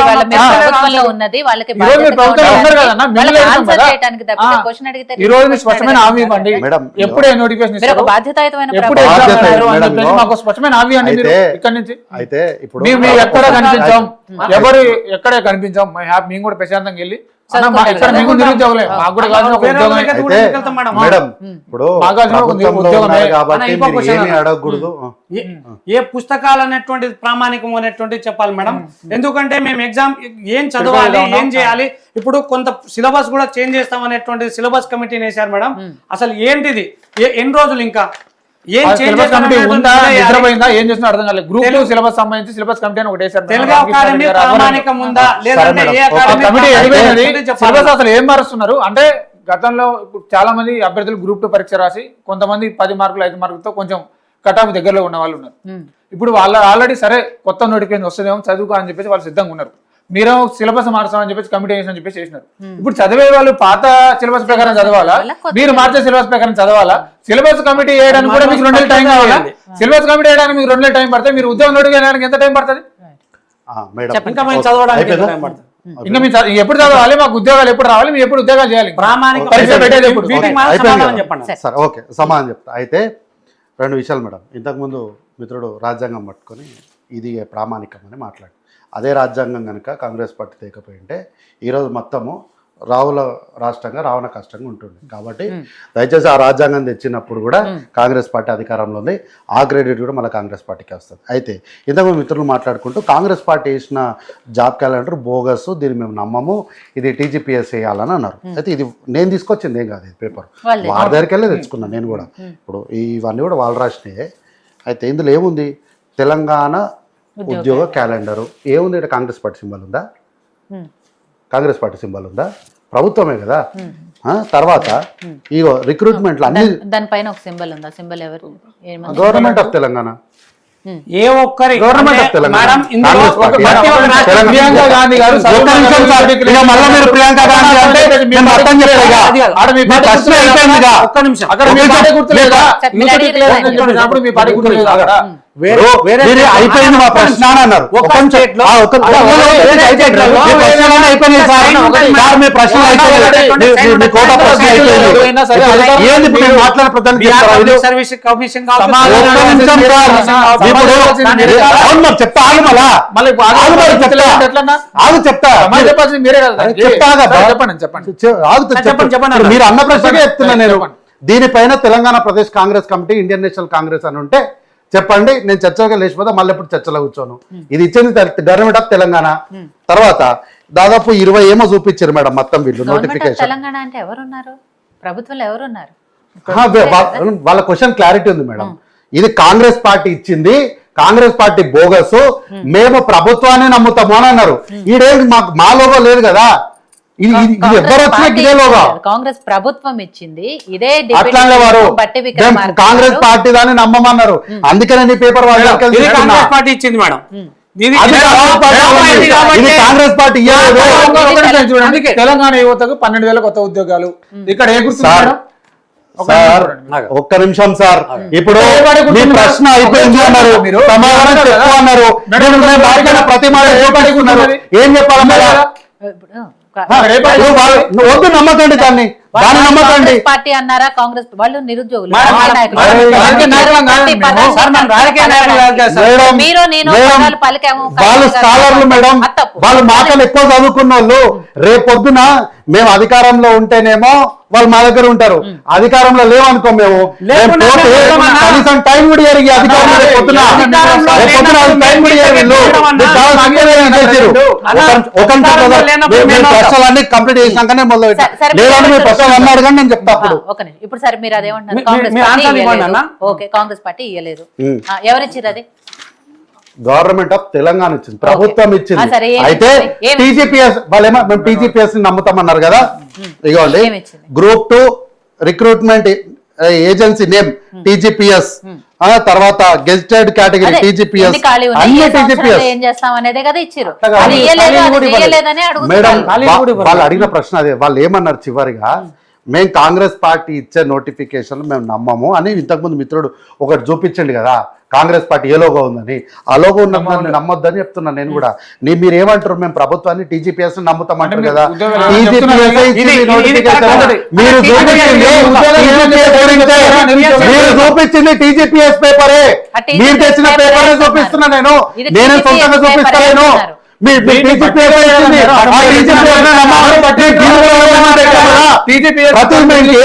ఇవాళ మీరు ప్రభుత్వంలో ఉన్నది వాళ్ళకి ఈ రోజు స్పష్టమైన హామీ ఇవ్వండి. ఎప్పుడే నోటిఫికేషన్ బాధ్యతాయుతమైన మాకు స్పష్టమైన హామీ అండి. మీరు ఇక్కడ నుంచి అయితే ఇప్పుడు మేము ఎక్కడ కనిపించాం, ఎక్కడే కనిపించాం, మేము కూడా ప్రశాంతంగా వెళ్ళి ఏ పుస్తకాలు అనేటువంటి ప్రామాణికం అనేటువంటి చెప్పాలి మేడం. ఎందుకంటే మేము ఎగ్జామ్ ఏం చదవాలి, ఏం చేయాలి, ఇప్పుడు కొంత సిలబస్ కూడా చేంజ్ చేస్తాం అనేటువంటి సిలబస్ కమిటీని వేశారు మేడం. అసలు ఏంటిది, ఎన్ని రోజులు ఇంకా ఏం నిద్రపోయిందా, ఏం చేస్తున్నా అర్థం కాలేదు. గ్రూప్ 2 సిలబస్ సంబంధించి సిలబస్ కమిటీ అని ఒకటి తెలుగు అకాడమీ ప్రామాణికం ఉందా లేదంటే ఏ కమిటీ సిలబస్ అసలు ఏం మారుస్తున్నారు అంటే, గతంలో చాలా మంది అభ్యర్థులు గ్రూప్ 2 పరీక్ష రాసి కొంతమంది 10 మార్కులు 5 మార్కులతో కొంచెం కట్ ఆఫ్ దగ్గరలో ఉన్న వాళ్ళు ఉన్నారు. ఇప్పుడు వాళ్ళ ఆల్రెడీ సరే కొత్త నోటిఫికేషన్ వస్తుందేమో చదువుకో అని చెప్పేసి వాళ్ళు సిద్ధంగా ఉన్నారు. మీరు సిలబస్ మార్చామని చెప్పేసి కమిటీ అని చెప్పేసి చేసినారు. ఇప్పుడు చదివే వాళ్ళు పాత సిలబస్ ప్రకారం చదవాలా, మీరు మార్చే సిలబస్ ప్రకారం చదవాలా? సిలబస్ కమిటీ వేయడానికి కూడా మీకు 2 నెలలు టైం కావాలా? సిలబస్ కమిటీ వేయడానికి మీకు 2 నెలలు టైం పడుతుంది. మీరు ఉద్యోగం నోటిఫికేషన్ ఎంత టైం పడుతుంది? ఇంకా మేము చదవడానికి ఇంకా మీరు ఎప్పుడు చదవాలి, మాకు ఉద్యోగాలు ఎప్పుడు రావాలి, మీరు ఎప్పుడు ఉద్యోగాలు చేయాలి, పరీక్ష పెట్టేది ఎప్పుడు? సార్ ఓకే సమాధానం చెప్తా. అయితే 2 విషయాలు మేడం. ఇంతకుముందు మిత్రుడు రాజ్యాంగం పట్టుకొని ఇది ప్రామాణికం అని మాట్లాడు. అదే రాజ్యాంగం కనుక కాంగ్రెస్ పార్టీ తేకపోయింటే ఈరోజు మొత్తము రావుల రాష్ట్రంగా రావణ కష్టంగా ఉంటుంది. కాబట్టి దయచేసి ఆ రాజ్యాంగం తెచ్చినప్పుడు కూడా కాంగ్రెస్ పార్టీ అధికారంలో ఉంది. ఆ క్రెడిట్ కూడా మళ్ళీ కాంగ్రెస్ పార్టీకి వస్తుంది. అయితే ఇంతకు మిత్రులు మాట్లాడుకుంటూ కాంగ్రెస్ పార్టీ వేసిన జాబ్ క్యాలెండర్ బోగస్, దీన్ని మేము నమ్మము, ఇది టీజీపీఎస్ వేయాలని అన్నారు. అయితే ఇది నేను తీసుకొచ్చింది ఏం కాదు, ఇది పేపర్ వాళ్ళ దగ్గరికి వెళ్ళి తెచ్చుకున్నాను నేను కూడా. ఇప్పుడు ఇవన్నీ కూడా వాళ్ళు రాసినాయే. అయితే ఇందులో ఏముంది, తెలంగాణ ఉద్యోగ క్యాలెండరు ఏముంది? ఇక్కడ కాంగ్రెస్ పార్టీ సింబల్ ఉందా? కాంగ్రెస్ పార్టీ సింబల్ ఉందా? ప్రభుత్వమే కదా. తర్వాత ఇగో రిక్రూట్మెంట్ అన్ని దానిపైన ఒక సింబల్ ఉందా? సింబల్ ఎవరు? Government of Telangana. ఏ ఒక్కరి గవర్నమెంట్ ఆఫ్ తెలంగాణ. ప్రియాంక గాంధీ గారు ఒక్క నిమిషం అయిపోయింది మా ప్రశ్న అన్నారు. మీరు అన్న ప్రశ్నకే చెప్తున్నా నేను. దీనిపైన Telangana Pradesh Congress committee, Indian national Congress అని ఉంటే చెప్పండి, నేను చర్చగా లేచిపోతా, మళ్ళీ ఎప్పుడు చర్చలో కూర్చోను. ఇది ఇచ్చింది గవర్నమెంట్ ఆఫ్ తెలంగాణ. తర్వాత దాదాపు 20 ఏమో చూపించారు మేడం మొత్తం వీళ్ళు నోటిఫికేషన్. తెలంగాణ అంటే ఎవరున్నారు ప్రభుత్వంలో? ఎవరున్నారు? వాళ్ళ క్వశ్చన్ క్లారిటీ ఉంది మేడం. ఇది కాంగ్రెస్ పార్టీ ఇచ్చింది, కాంగ్రెస్ పార్టీ బోగస్, మేము ప్రభుత్వాన్ని నమ్ముతాము అని అన్నారు. ఈడేది మా లోగో లేదు కదా, ఇది ఎవరు వచ్చినా ఇదే లోగా కాంగ్రెస్ ప్రభుత్వం ఇచ్చింది. ఇదే వారు కాంగ్రెస్ పార్టీ దాన్ని నమ్మమన్నారు. అందుకనే నీ పేపర్ కాంగ్రెస్ పార్టీ ఇచ్చింది మేడం. కాంగ్రెస్ పార్టీ చూడండి, తెలంగాణ యువతకు 12,000 కొత్త ఉద్యోగాలు. ఇక్కడ ఏ గుర్తు? సార్ ఒక్క నిమిషం సార్, ఇప్పుడు మీ ప్రశ్న అయిపోయింది అన్నారు, మీరు సమాధానం చెప్తున్నారు. ప్రతి మాట ఏం చెప్పాలి? వద్దు, నమ్మకండి దాన్ని, నమ్మకండి. పార్టీ అన్నారా కాంగ్రెస్ వాళ్ళు? నిరుద్యోగులు, వాళ్ళు స్కాలర్లు మేడం, వాళ్ళు మాటలు ఎక్కువ చదువుకున్న వాళ్ళు. రేపొద్దున మేము అధికారంలో ఉంటేనేమో వాళ్ళు మా దగ్గర ఉంటారు, అధికారంలో లేవనుకో మేము కనీసం టైం కూడా జరిగి అధికారంలో ప్రశ్నలన్నీ కంప్లీట్ చేసినాకనే మొదలు లేదని మీ ప్రశ్నలు అన్నాడు కానీ నేను చెప్తా. ఇప్పుడు సరే మీరు అదేమంటారు? కాంగ్రెస్ పార్టీ ఇవ్వలేదు, ఎవరిచ్చారు? అది గవర్నమెంట్ ఆఫ్ తెలంగాణ ఇచ్చింది, ప్రభుత్వం ఇచ్చింది. అయితే టీజీపీఎస్ వాళ్ళు ఏమో మేము టీజీపీఎస్ ని నమ్ముతామన్నారు కదా. ఇగోండి, group 2 recruitment agency name TGPS, తర్వాత గెజిటెడ్ కేటగిరీ టీజీపీఎస్, అన్ని టీజీపీఎస్. మేడం వాళ్ళు అడిగిన ప్రశ్న అదే. వాళ్ళు ఏమన్నారు చివరిగా, మేము కాంగ్రెస్ పార్టీ ఇచ్చే నోటిఫికేషన్లు మేము నమ్మము అని ఇంతకుముందు మిత్రుడు ఒకటి చూపించండి కదా, కాంగ్రెస్ పార్టీ ఏ లోగో ఉందని. ఆ లోగో ఉన్నప్పుడు నమ్మొద్దని చెప్తున్నాను నేను కూడా. మీరు ఏమంటారు, మేము ప్రభుత్వాన్ని టీజీపీఎస్ నమ్ముతామంటారు కదా. మీరు చూపించింది టీజీపీఎస్ పేపరే, మీరు తెచ్చిన పేపర్ చూపిస్తున్నా నేను సొంతంగా చూపిస్తాను.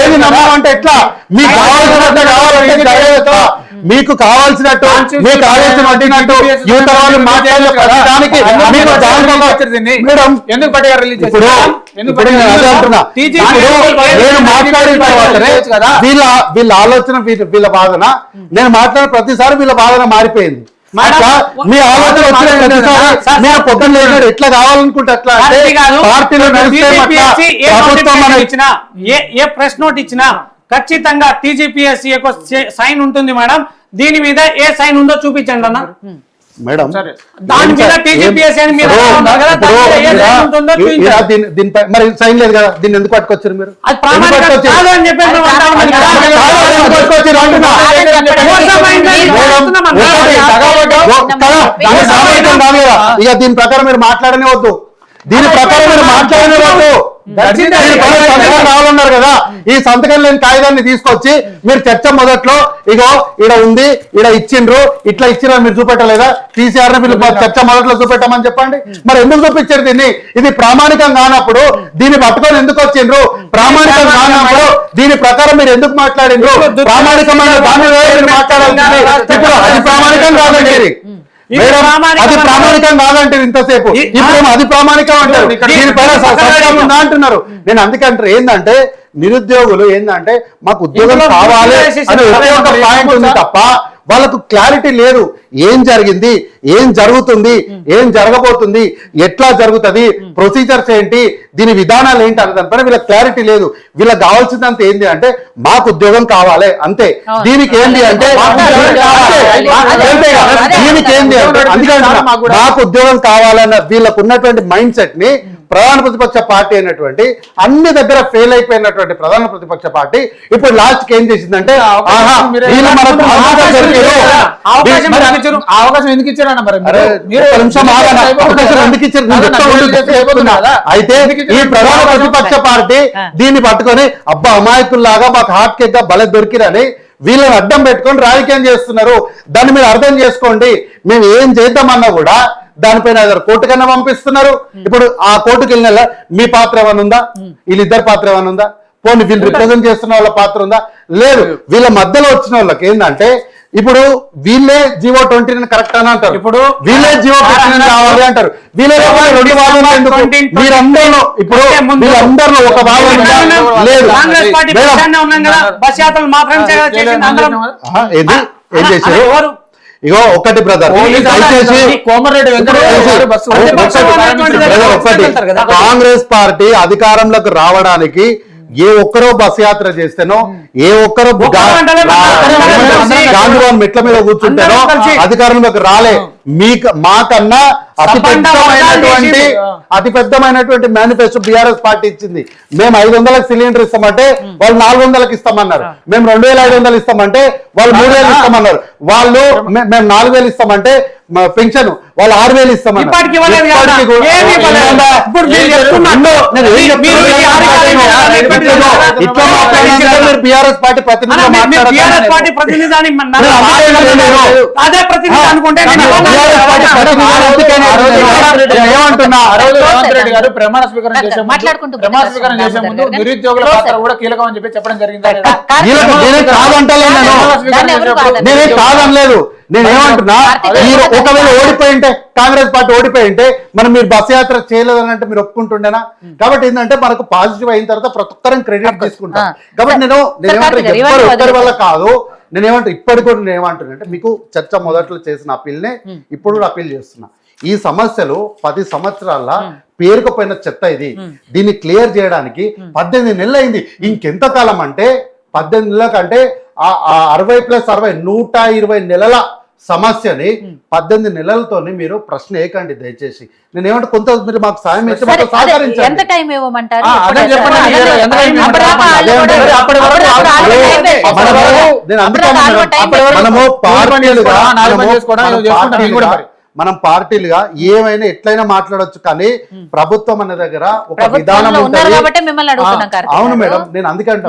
ఏది నమ్మాలంటే ఎట్లా, మీకు కావాల్సినట్టు కావాలంటే మీకు కావాల్సినట్టు మీకు ఆలోచన పట్టినట్టు యువత వాళ్ళు మాట్లాడే ప్రతిదానికి ఎందుకు పట్టారు నేను మాట్లాడిన తర్వాతనే వీళ్ళ ఆలోచన వీళ్ళ వాదన, నేను మాట్లాడిన ప్రతిసారి వీళ్ళ వాదన మారిపోయింది. మీ ఆలోచన వచ్చిన పొద్దున్న లేదు ఎట్లా కావాలనుకుంటే అట్లా పార్టీలో ఇచ్చినా ఏ ప్రెస్ నోట్ ఇచ్చినా ఖచ్చితంగా టీజీపీఎస్సీ యొక్క సైన్ ఉంటుంది మేడం. దీని మీద ఏ సైన్ ఉందో చూపించండి అన్న మేడం. దాని మీద టీజీపీఎస్సీ అని మీరు దీనిపై మరి సైన్ లేదు కదా, దీన్ని ఎందుకు పట్టుకొచ్చారు మీరు? ఇక దీని ప్రకారం మీరు మాట్లాడనే వద్దు, దీని ప్రకారం మీరు మాట్లాడనే వద్దు. రావాలన్నారు కదా, ఈ సంతకం లేని కాగితాన్ని తీసుకొచ్చి మీరు చర్చ మొదట్లో ఇగో ఈడ ఉంది, ఈడ ఇచ్చిండ్రు, ఇట్లా ఇచ్చినా మీరు చూపెట్టలేదా? TCR ని మీరు చర్చ మొదట్లో చూపెట్టమని చెప్పండి. మరి ఎందుకు చూపించారు దీన్ని? ఇది ప్రామాణికం కానప్పుడు దీన్ని పట్టుకొని ఎందుకు వచ్చిండ్రు? ప్రామాణికం కానప్పుడు దీని ప్రకారం మీరు ఎందుకు మాట్లాడిండ్రు? ప్రామాణికమైన దాని మాట్లాడాల్సింది. ఇప్పుడు అది ప్రామాణికం కాదండి, అది ప్రామాణికం కాదంటే ఇంతసేపు ఇప్పుడు అది ప్రామాణికం అంటారు, దీనిపైన ఉందా అంటున్నారు. నేను అందుకంటారు ఏంటంటే నిరుద్యోగులు ఏంటంటే మాకు ఉద్యోగం కావాలి అనే ఒకే ఒక పాయింట్ ఉంది తప్ప వాళ్ళకు క్లారిటీ లేదు. ఏం జరిగింది, ఏం జరుగుతుంది, ఏం జరగబోతుంది, ఎట్లా జరుగుతుంది, ప్రొసీజర్స్ ఏంటి, దీని విధానాలు ఏంటి అనే దానిపైన వీళ్ళకి క్లారిటీ లేదు. వీళ్ళకి కావాల్సిందంత ఏంటి అంటే మాకు ఉద్యోగం కావాలి అంతే. దీనికి ఏంటి అంటే దీనికి ఏంటి అంటే అందుకని మాకు ఉద్యోగం కావాలన్న వీళ్ళకు ఉన్నటువంటి మైండ్ సెట్ ని ప్రధాన ప్రతిపక్ష పార్టీ అయినటువంటి అన్ని దగ్గర ఫెయిల్ అయిపోయినటువంటి ప్రధాన ప్రతిపక్ష పార్టీ ఇప్పుడు లాస్ట్ కి ఏం చేసిందంటే అవకాశం ఎందుకు ఇచ్చారన్న మరి అయితే ఈ ప్రధాన ప్రతిపక్ష పార్టీ దీన్ని పట్టుకొని అబ్బా అమాయకుల్లాగా మాకు హార్ట్ కేక్ గా బల దొరికిరని వీళ్ళని అడ్డం పెట్టుకొని రాజకీయం చేస్తున్నారు. దాన్ని మీరు అర్థం చేసుకోండి. మేము ఏం చేద్దామన్నా కూడా దానిపైన కోర్టు కన్నా పంపిస్తున్నారు. ఇప్పుడు ఆ కోర్టుకి వెళ్ళిన మీ పాత్ర ఏమైనా ఉందా? వీళ్ళిద్దరు పాత్ర ఏమైనా ఉందా? పోనీ వీళ్ళు రిప్రజెంట్ చేస్తున్న వాళ్ళ పాత్ర ఉందా? లేదు. వీళ్ళ మధ్యలో వచ్చిన వాళ్ళకి ఏంటంటే ఇప్పుడు వీళ్ళే జీవో 20 కరెక్ట్ అని అంటారు, ఇప్పుడు వీళ్ళే జీవో 15 కావాలి అంటారు. వీళ్ళే రెండు వాదనలు ఎందుకు? మీరందరూ ఇప్పుడు వీళ్ళందరిలో ఒక వాదన లేదు. ఏం చేశారు? ఇగో ఒకటి బ్రదర్, కాంగ్రెస్ పార్టీ అధికారంలోకి రావడానికి ఏ ఒక్కరో బస్ యాత్ర చేస్తేనో, ఏ ఒక్కరో గాంధీభవన్ మెట్ల మీద కూర్చుంటేనో అధికారంలోకి రాలే. మాకన్నా అతి పెద్దమైనటువంటి మేనిఫెస్టో బీఆర్ఎస్ పార్టీ ఇచ్చింది. మేము 500లకు సిలిండర్ ఇస్తామంటే వాళ్ళు 400లకు ఇస్తామన్నారు. మేము 2500 ఇస్తామంటే వాళ్ళు 3000 ఇస్తామన్నారు. వాళ్ళు మేము 4000 ఇస్తామంటే పెన్షన్ వాళ్ళు 6000 ఇస్తామన్నారు. బీఆర్ఎస్ పార్టీ ఏమంటున్నా ప్రమాణ స్వీకారం చేసే ముందు నిరుద్యోగుల పాత్ర కూడా కీలకం అని చెప్పి చెప్పడం జరిగింది. నేనే కాదనలేదు. నేనేమంటున్నా మీరు ఒకవేళ ఓడిపోయి ఉంటే, కాంగ్రెస్ పార్టీ ఓడిపోయి ఉంటే మనం మీరు బస్ యాత్ర చేయలేదని అంటే మీరు ఒప్పుకుంటుండేనా? కాబట్టి ఏంటంటే మనకు పాజిటివ్ అయిన తర్వాత ప్రతి ఒక్కరం క్రెడిట్ తీసుకుంటాం. కాబట్టి నేనేమంటారు ఒక్కరి వల్ల కాదు. ఇప్పటికి కూడా నేనేమంటున్నా అంటే మీకు చర్చ మొదట్లో చేసిన అప్పీల్నే ఇప్పుడు కూడా అప్పీల్ చేస్తున్నా. ఈ సమస్యలు 10 సంవత్సరాల పేరుకుపోయిన చెత్త ఇది. దీన్ని క్లియర్ చేయడానికి 18 నెలలు అయింది. ఇంకెంత కాలం అంటే 18 నెలల కంటే 60 + 60 120 నెలల సమస్యని 18 నెలలతోని మీరు ప్రశ్న ఏకండి దయచేసి. నేను ఏమంటే కొంత మీరు మాకు సాయం చేసి సరే, మాకు సహకరించండి. ఎంత టైం ఇవ్వమంటారు? అదే చెప్పండి, అదే, ఎంత టైం ఇవ్వమంటారు? అప్పటిదాకా వాళ్ళు అదే కూడా- అంటే అప్పటి వరకు అప్పటిదాకా వాళ్ళు వాళ్ళు అదే, time waste మన చేస్తారు. వరకు నేను అందుకని అప్పటిదాకా వాళ్ళు time waste మనము పార్టీలుగా మనం పార్టీలుగా ఏమైనా ఎట్లయినా మాట్లాడొచ్చు, కానీ ప్రభుత్వం అనే దగ్గర ఒక విధానం ప్రభుత్వంలో ఉన్నారు ఉంటుంది. కాబట్టి మిమ్మల్ని అడుగుతున్నాం కార్తీక్ అవును గారు. మేడం, నేను అందుకంటే